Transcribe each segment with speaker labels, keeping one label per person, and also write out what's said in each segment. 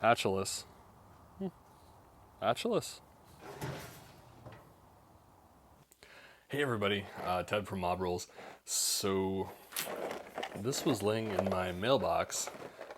Speaker 1: Achillus. Achillus. Hey everybody, Ted from Mob Rules. So, this was laying in my mailbox.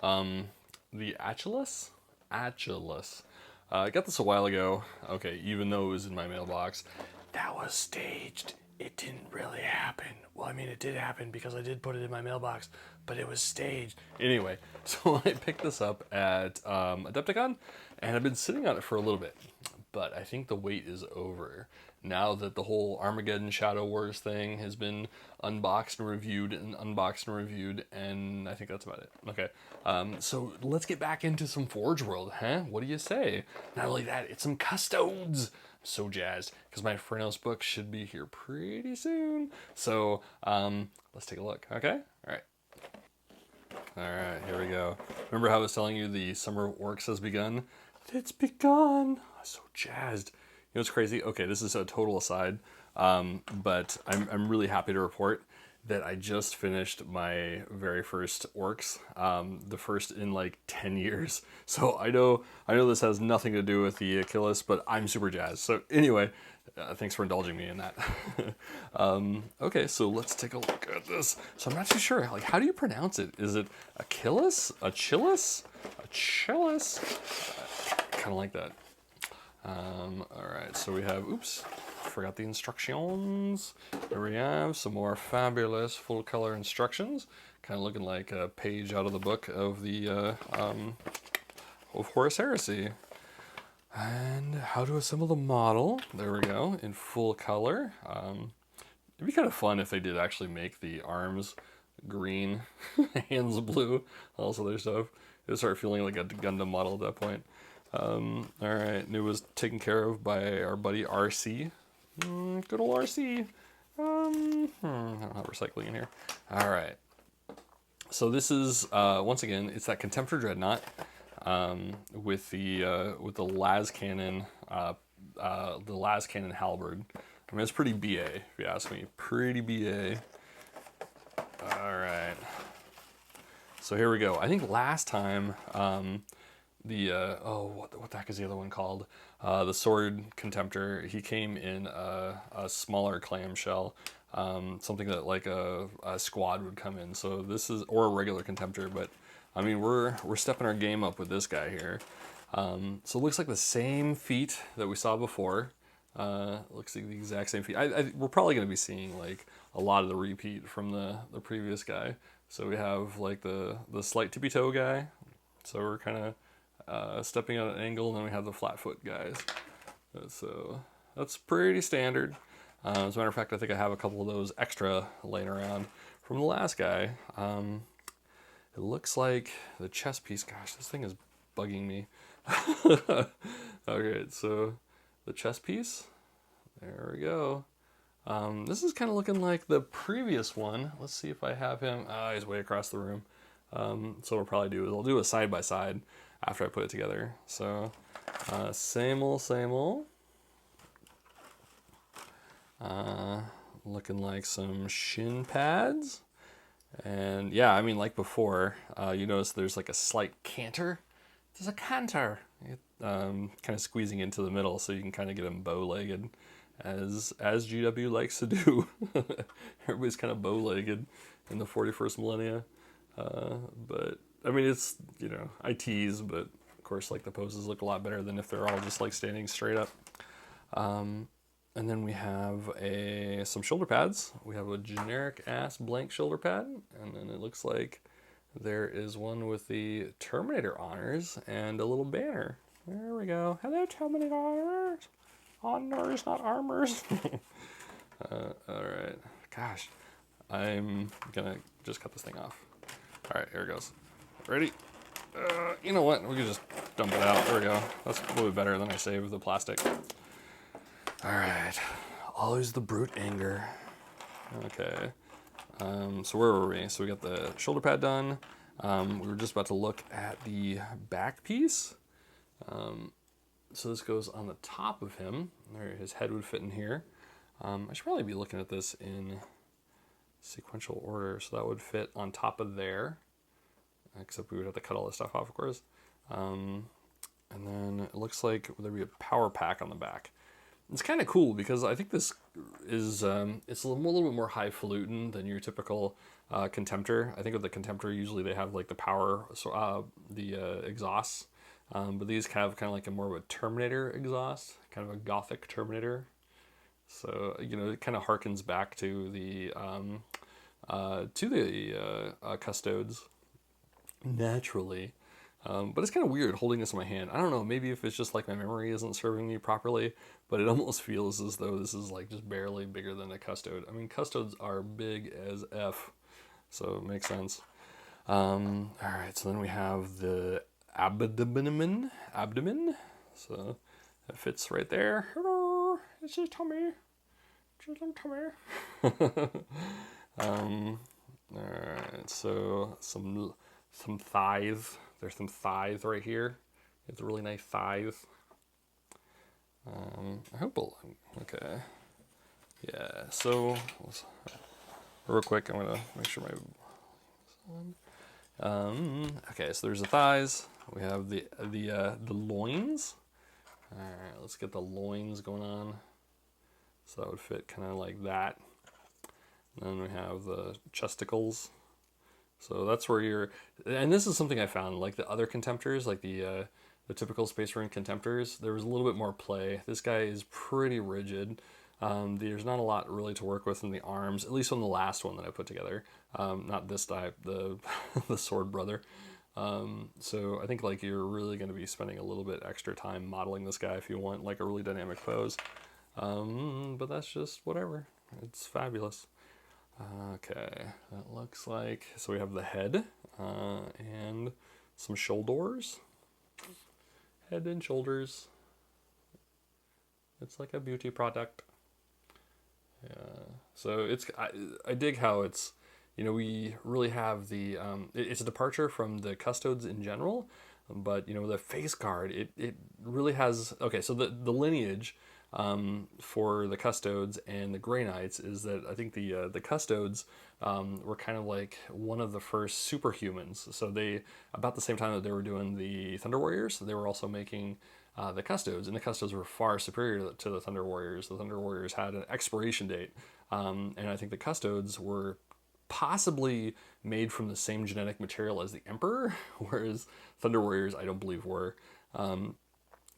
Speaker 1: The Achillus? Achillus. I got this a while ago. Okay, even though it was in my mailbox, that was staged. It didn't really happen. Well, I mean, it did happen because I did put it in my mailbox, but it was staged. Anyway, so I picked this up at Adepticon, and I've been sitting on it for a little bit. But I think the wait is over now that the whole Armageddon Shadow Wars thing has been unboxed and reviewed, and I think that's about it. Okay, so let's get back into some Forge World, huh? What do you say? Not only that, it's some Custodes. I'm so jazzed because my Frenos book should be here pretty soon. So let's take a look. Okay, all right, here we go. Remember how I was telling you the Summer of Orcs has begun? It's begun. I'm so jazzed. You know what's crazy? Okay, this is a total aside, but I'm really happy to report that I just finished my very first Orcs, the first in like 10 years. So I know this has nothing to do with the Achilles, but I'm super jazzed. So anyway, thanks for indulging me in that. Okay, so let's take a look at this. So I'm not too sure, like, how do you pronounce it? Is it Achilles? Achilles? Achilles? Kind of like that. All right, so we have, oops, forgot the instructions. Here we have some more fabulous full color instructions, kind of looking like a page out of the book of the of Horus Heresy. And how to assemble the model. There we go, in full color. It'd be kind of fun if they did actually make the arms green, hands blue, all this other stuff. It would start feeling like a Gundam model at that point. All right, and it was taken care of by our buddy RC. Good old RC. I don't have recycling in here. All right. So this is once again, it's that Contemptor Dreadnought with the las cannon, halberd. I mean, it's pretty BA if you ask me. Pretty BA. All right. So here we go. I think last time. What the heck is the other one called? The Sword Contemptor. He came in a smaller clamshell, something that like a squad would come in. So this is, or a regular Contemptor, but I mean we're stepping our game up with this guy here. So it looks like the same feet that we saw before. Looks like the exact same feet. We're probably going to be seeing like a lot of the repeat from the previous guy. So we have like the slight tippy toe guy. So we're kind of stepping at an angle, and then we have the flat foot guys. So that's pretty standard. As a matter of fact, I think I have a couple of those extra laying around from the last guy. It looks like the chest piece, gosh, this thing is bugging me. Okay, so the chest piece, there we go. This is kind of looking like the previous one. Let's see if I have him. He's way across the room. So what I'll probably do is I'll do a side by side after I put it together. So same old. Looking like some shin pads. And yeah, I mean, like before, you notice there's like a slight canter. There's a canter. Kind of squeezing into the middle so you can kind of get them bow-legged, as GW likes to do. Everybody's kind of bow-legged in the 41st millennia. But I mean, it's, you know, I tease, but of course, like the poses look a lot better than if they're all just like standing straight up. And then we have some shoulder pads. We have a generic ass blank shoulder pad, and then it looks like there is one with the Terminator honors and a little banner. There we go. Hello, Terminator honors. Honors, not armors. All right. Gosh, I'm gonna just cut this thing off. All right, here it goes. Ready? You know what? We can just dump it out. There we go. That's a little bit better than I saved the plastic. All right. Always the brute anger. Okay. So where were we? So we got the shoulder pad done. We were just about to look at the back piece. So this goes on the top of him. There, his head would fit in here. I should probably be looking at this in sequential order. So that would fit on top of there. Except we would have to cut all this stuff off, of course. And then it looks like there'll be a power pack on the back. It's kind of cool because I think this is it's a little bit more highfalutin than your typical Contemptor. I think with the Contemptor usually they have like the power, the exhausts, but these have kind of like a more of a Terminator exhaust, kind of a gothic Terminator. So it kind of harkens back to the Custodes naturally. But it's kind of weird holding this in my hand. I don't know, maybe if it's just like my memory isn't serving me properly, but it almost feels as though this is like just barely bigger than a Custode. I mean, Custodes are big as F, so it makes sense. Alright, so then we have the abdomen. So that fits right there. Hello, it's your tummy. It's your tummy. Alright, so some thighs. There's some thighs right here. It's really nice thighs. I hope okay. Yeah, so real quick, I'm gonna make sure okay, so there's the thighs. We have the loins. Alright, let's get the loins going on. So that would fit kind of like that. And then we have the chesticles. So that's where and this is something I found, like the other Contemptors, like the typical Space Marine Contemptors, there was a little bit more play. This guy is pretty rigid. There's not a lot really to work with in the arms, at least on the last one that I put together. Not this type, the the Sword Brother. So I think like you're really going to be spending a little bit extra time modeling this guy if you want like a really dynamic pose. But that's just whatever. It's fabulous. Okay, that looks like, so we have the head and some shoulders. Head and shoulders. It's like a beauty product. Yeah. So I dig how it's, we really have the, it's a departure from the Custodes in general, but the face guard, it really has, okay, so the lineage for the Custodes and the Grey Knights is that I think the Custodes were kind of like one of the first superhumans. So they, about the same time that they were doing the Thunder Warriors, they were also making the Custodes, and the Custodes were far superior to the Thunder Warriors. The Thunder Warriors had an expiration date, and I think the Custodes were possibly made from the same genetic material as the Emperor, whereas Thunder Warriors I don't believe were.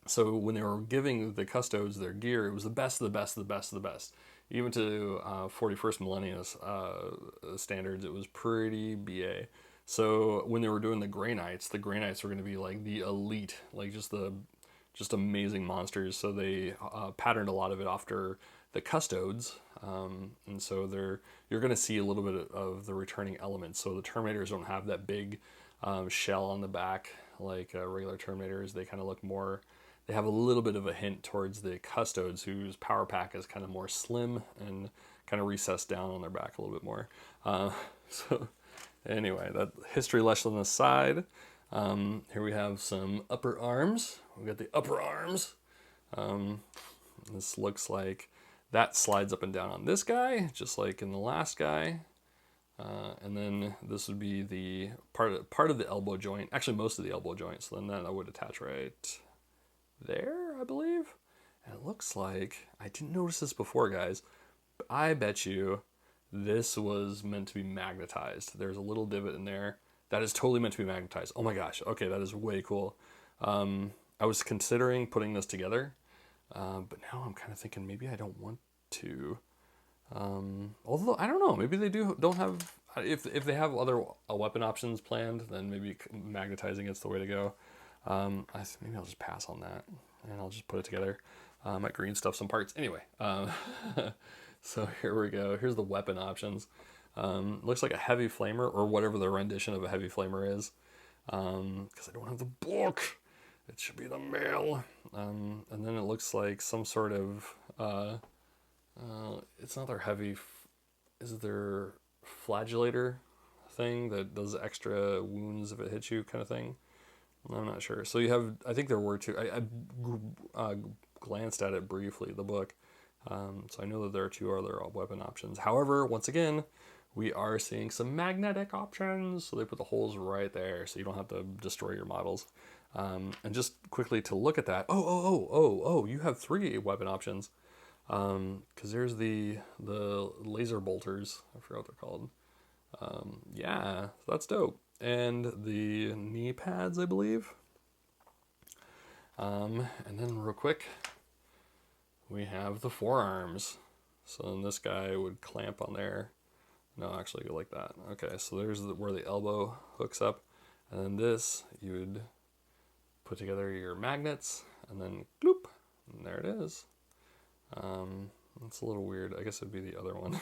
Speaker 1: So when they were giving the Custodes their gear, it was the best of the best of the best of the best. Even to 41st millennium standards, it was pretty BA. So when they were doing the Grey Knights were going to be like the elite, like just amazing monsters. So they patterned a lot of it after the Custodes, and so you're going to see a little bit of the returning elements. So the Terminators don't have that big shell on the back like regular Terminators. They kind of look more. They have a little bit of a hint towards the Custodes, whose power pack is kind of more slim and kind of recessed down on their back a little bit more. So anyway, that history lesson aside, here we have some upper arms. We got the upper arms. This looks like that slides up and down on this guy, just like in the last guy. And then this would be the part of the elbow joint, actually most of the elbow joint. So then that would attach right there, I believe. And it looks like, I didn't notice this before, guys, but I bet you this was meant to be magnetized. There's a little divot in there that is totally meant to be magnetized. Oh my gosh, okay, that is way cool. I was considering putting this together, but now I'm kind of thinking maybe I don't want to. Although I don't know, maybe they don't have. If they have other weapon options planned, then maybe magnetizing it's the way to go. Maybe I'll just pass on that, and I'll just put it together. I might green stuff some parts anyway. So here we go. Here's the weapon options. Looks like a heavy flamer, or whatever the rendition of a heavy flamer is. Because I don't have the book. It should be the mail. And then it looks like some sort of, it's not their heavy, is it their flagellator thing that does extra wounds if it hits you kind of thing? I'm not sure. So you have, I think there were two, I glanced at it briefly, the book. So I know that there are two other weapon options. However, once again, we are seeing some magnetic options. So they put the holes right there so you don't have to destroy your models. And just quickly to look at that. You have 3 weapon options. Because there's the laser bolters. I forgot what they're called. Yeah, that's dope. And the knee pads, I believe. And then real quick, we have the forearms. So then this guy would clamp on there. No, actually go like that. Okay, so there's where the elbow hooks up. And then this, you would put together your magnets, and then bloop, and there it is. That's a little weird. I guess it'd be the other one.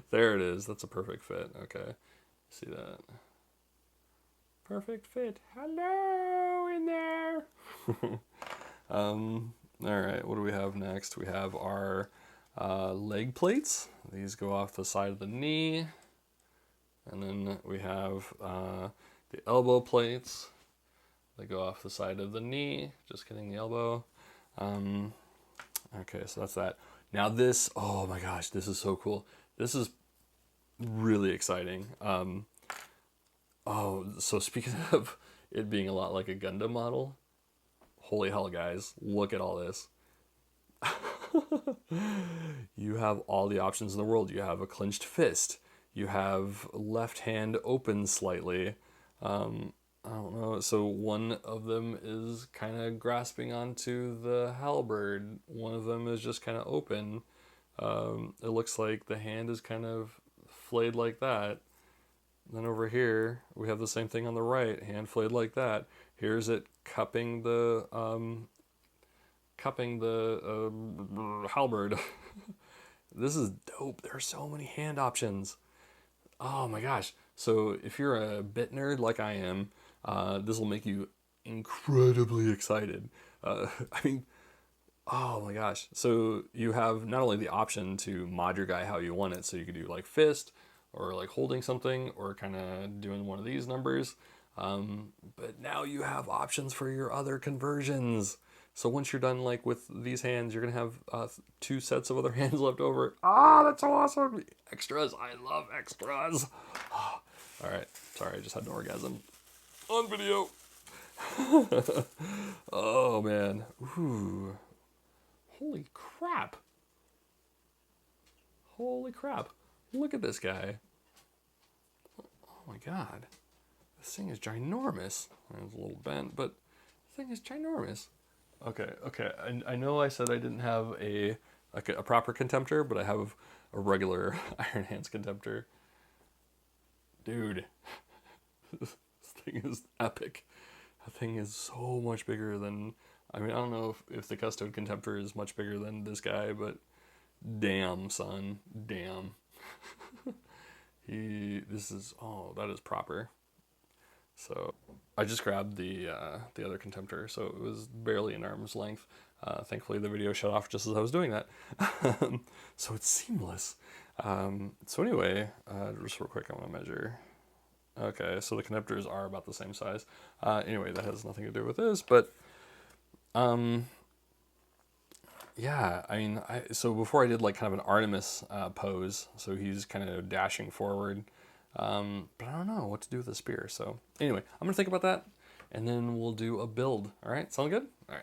Speaker 1: There it is. That's a perfect fit. Okay, see that? Perfect fit. Hello in there. All right, what do we have next? We have our leg plates. These go off the side of the knee. And then we have the elbow plates. They go off the side of the knee, just getting the elbow. Okay, so that's that. Now this, oh my gosh, this is so cool. This is really exciting. So speaking of it being a lot like a Gundam model, holy hell, guys, look at all this. You have all the options in the world. You have a clenched fist. You have left hand open slightly. I don't know. So one of them is kind of grasping onto the halberd. One of them is just kind of open. It looks like the hand is kind of flayed like that. Then over here, we have the same thing on the right, hand flayed like that. Here's it cupping the halberd. This is dope. There are so many hand options. Oh my gosh. So if you're a bit nerd like I am, this will make you incredibly excited. I mean, oh my gosh. So you have not only the option to mod your guy how you want it, so you could do like fist, or like holding something, or kind of doing one of these numbers. But now you have options for your other conversions. So once you're done like with these hands, you're gonna have 2 sets of other hands left over. Ah, that's so awesome! Extras, I love extras. All right, sorry, I just had an orgasm on video. Oh man, ooh, holy crap! Holy crap! Look at this guy. Oh my god, this thing is ginormous. It's a little bent, but the thing is ginormous. Okay. I know I said I didn't have a proper Contemptor, but I have a regular Iron Hands Contemptor. Dude, this thing is epic. That thing is so much bigger than... I mean, I don't know if the Custode Contemptor is much bigger than this guy, but damn, son. Damn. That is proper. So I just grabbed the other Contemptor, so it was barely an arm's length. Thankfully, the video shut off just as I was doing that. So it's seamless. So anyway, just real quick, I want to measure. Okay, so the Contemptors are about the same size. Anyway, that has nothing to do with this, but yeah, I mean, so before I did like kind of an Artemis pose, so he's kind of dashing forward. But I don't know what to do with the spear. So anyway, I'm gonna think about that, and then we'll do a build. All right, sound good? All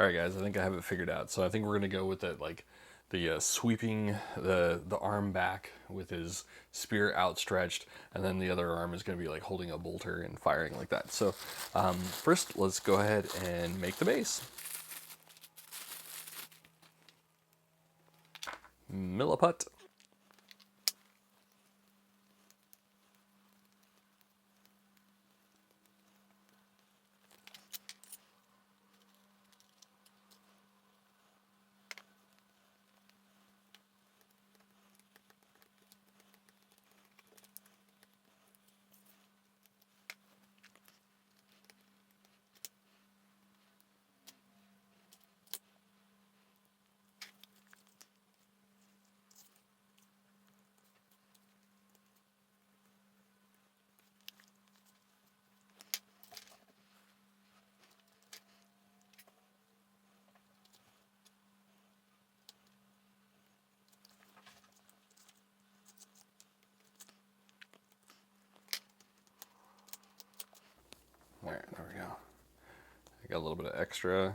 Speaker 1: right, guys. I think I have it figured out. So I think we're gonna go with that, like the sweeping the arm back with his spear outstretched, and then the other arm is gonna be like holding a bolter and firing like that. So first, let's go ahead and make the base. Milliput. I got a little bit of extra.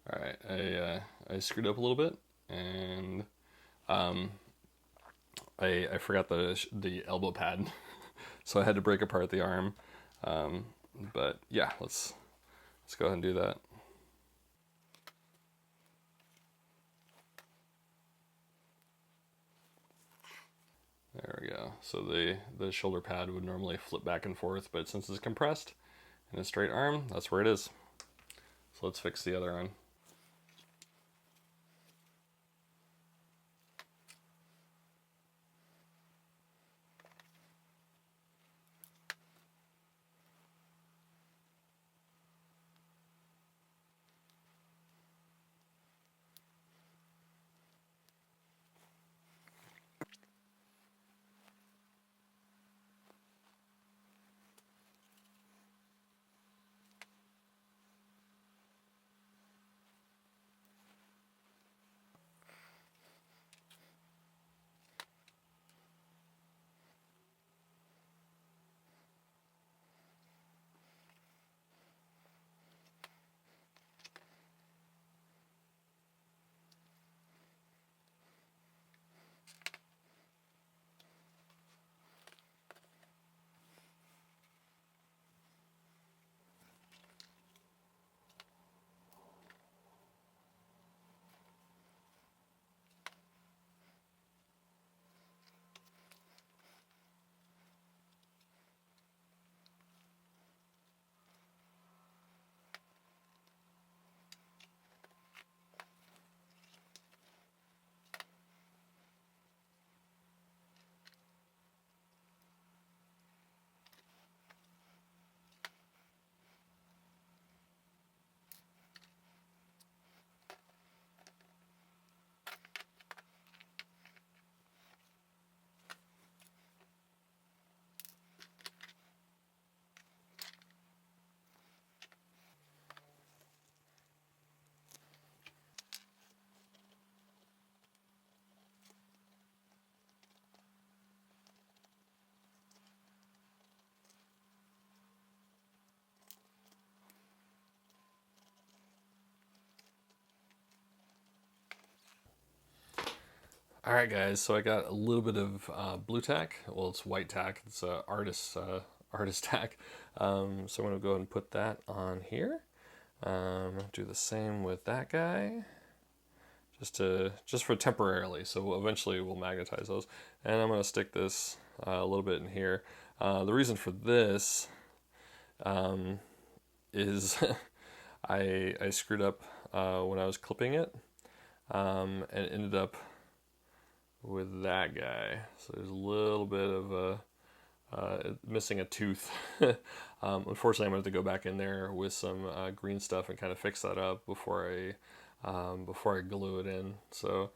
Speaker 1: All right, I screwed up a little bit, and um, I forgot the elbow pad, so I had to break apart the arm. Um, but yeah, let's go ahead and do that. There we go. So the shoulder pad would normally flip back and forth, but since it's compressed in a straight arm, that's where it is. So let's fix the other arm. Alright guys, so I got a little bit of blue tack. Well, it's white tack. It's artist tack. So I'm going to go ahead and put that on here. Do the same with that guy. Just for temporarily, so eventually we'll magnetize those. And I'm going to stick this a little bit in here. The reason for this is I screwed up when I was clipping it, and ended up with that guy. So there's a little bit of missing a tooth. Unfortunately, I'm going to have to go back in there with some green stuff and kind of fix that up before I glue it in. So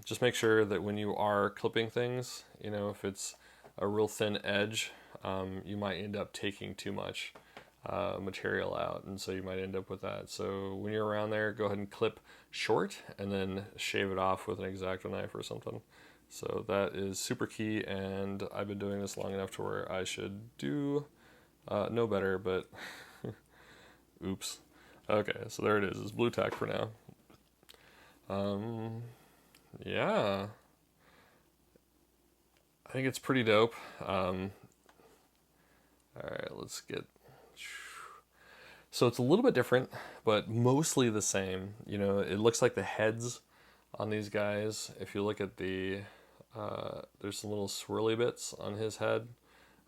Speaker 1: just make sure that when you are clipping things, you know, if it's a real thin edge, you might end up taking too much material out, and so you might end up with that. So when you're around there, go ahead and clip short and then shave it off with an X-Acto knife or something. So that is super key, and I've been doing this long enough to where I should do no better, but oops. Okay, so there it is. It's blue tack for now. Yeah, I think it's pretty dope. All right, let's get. So it's a little bit different, but mostly the same. You know, it looks like the heads on these guys. If you look at the, there's some little swirly bits on his head.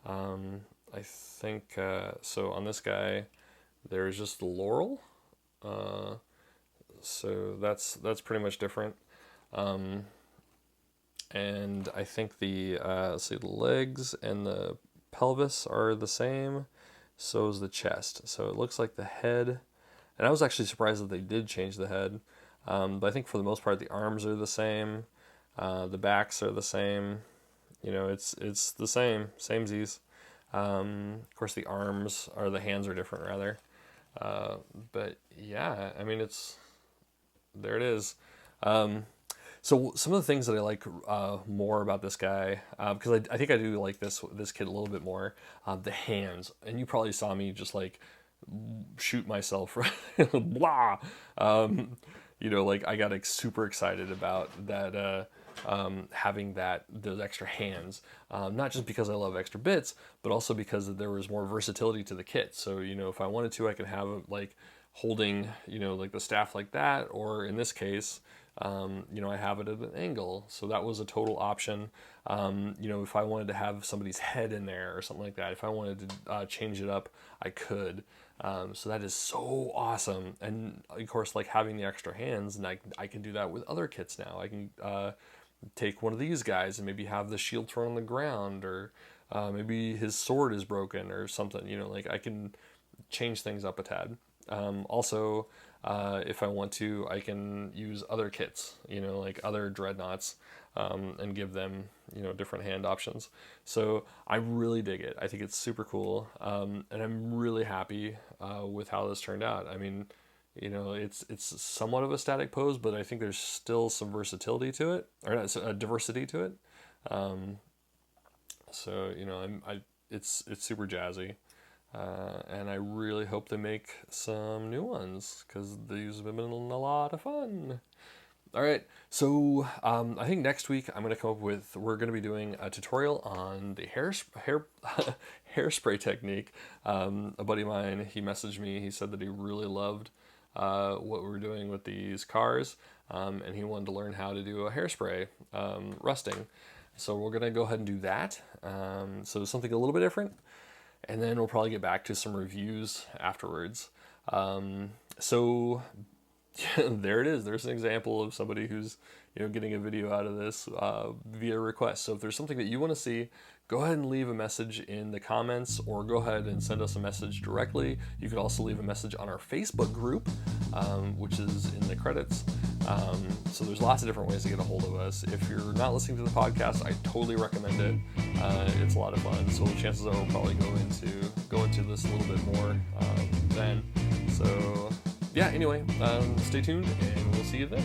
Speaker 1: I think, so on this guy, there's just the laurel. So that's pretty much different. And I think the, let's see, the legs and the pelvis are the same. So is the chest. So it looks like the head, and I was actually surprised that they did change the head. But I think for the most part, the arms are the same. The backs are the same. You know, it's the samesies. Of course, the arms, or the hands are different rather. But yeah, I mean, there it is. So some of the things that I like more about this guy, because I think I do like this kid a little bit more, the hands. And you probably saw me just like shoot myself, blah. You know, like I got super excited about that, having those extra hands, not just because I love extra bits, but also because there was more versatility to the kit. So, you know, if I wanted to, I could have like holding, you know, like the staff like that, or in this case, you know, I have it at an angle, so that was a total option. You know, if I wanted to have somebody's head in there or something like that, if I wanted to change it up, I could. So that is so awesome. And of course, like having the extra hands, and I can do that with other kits now. I can take one of these guys and maybe have the shield thrown on the ground, or maybe his sword is broken or something. You know, like I can change things up a tad. Also, if I want to, I can use other kits, you know, like other dreadnoughts, and give them, you know, different hand options. So I really dig it. I think it's super cool. And I'm really happy with how this turned out. I mean, you know, it's somewhat of a static pose, but I think there's still some versatility to it, or not, diversity to it. So, you know, it's super jazzy. And I really hope they make some new ones, because these have been a lot of fun. All right, so I think next week we're going to be doing a tutorial on the hairspray technique. A buddy of mine, he messaged me, he said that he really loved what we were doing with these cars, and he wanted to learn how to do a hairspray rusting. So we're going to go ahead and do that. So something a little bit different. And then we'll probably get back to some reviews afterwards. So there it is. There's an example of somebody who's, you know, getting a video out of this via request. So if there's something that you want to see, go ahead and leave a message in the comments, or go ahead and send us a message directly. You could also leave a message on our Facebook group, which is in the credits. So there's lots of different ways to get a hold of us. If you're not listening to the podcast, I totally recommend it. It's a lot of fun. So chances are we'll probably go into this a little bit more then. So yeah, anyway, stay tuned and we'll see you then.